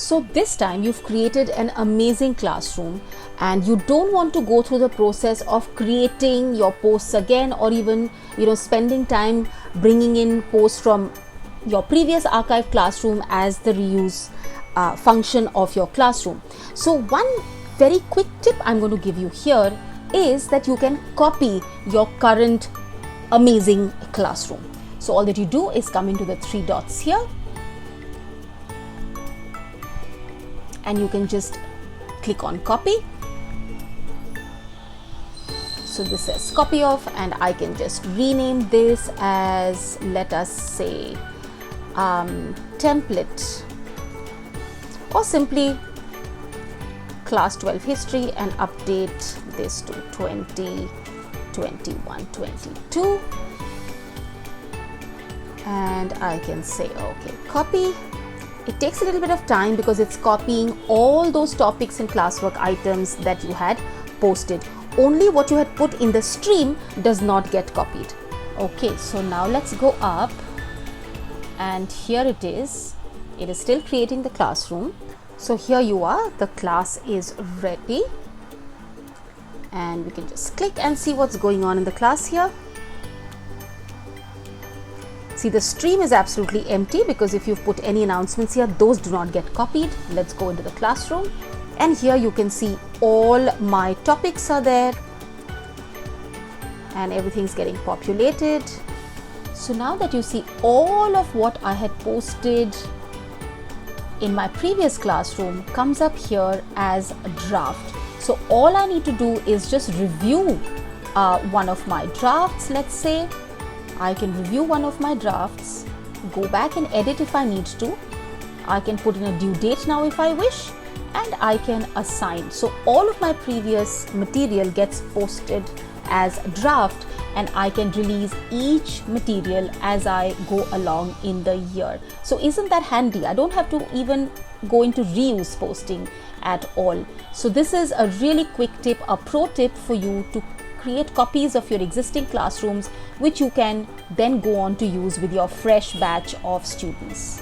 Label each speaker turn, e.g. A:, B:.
A: So this time you've created an amazing classroom and you don't want to go through the process of creating your posts again, or even spending time bringing in posts from your previous archived classroom as the reuse function of your classroom. So one very quick tip I'm going to give you here is that you can copy your current amazing classroom. So all that you do is come into the three dots here and you can just click on copy. So this says copy of, and I can just rename this as, let us say, template, or simply class 12 history, and update this to 20, 21, 22, and I can say okay, copy. It takes a little bit of time because it's copying all those topics and classwork items that you had posted. Only what you had put in the stream does not get copied. Okay, so now let's go up, and here it is. It is still creating the classroom. So here you are, the class is ready, and we can just click and see what's going on in the class here. See, the stream is absolutely empty because if you've put any announcements here, those do not get copied. Let's go into the classroom, and here you can see all my topics are there and everything's getting populated. So now that you see, all of what I had posted in my previous classroom comes up here as a draft. So all I need to do is just review one of my drafts. Let's say I can review one of my drafts, go back and edit if I need to. I can put in a due date now if I wish, and I can assign. So all of my previous material gets posted as a draft, and I can release each material as I go along in the year. So isn't that handy? I don't have to even go into reuse posting at all. So this is a really quick tip, a pro tip for you to create copies of your existing classrooms, which you can then go on to use with your fresh batch of students.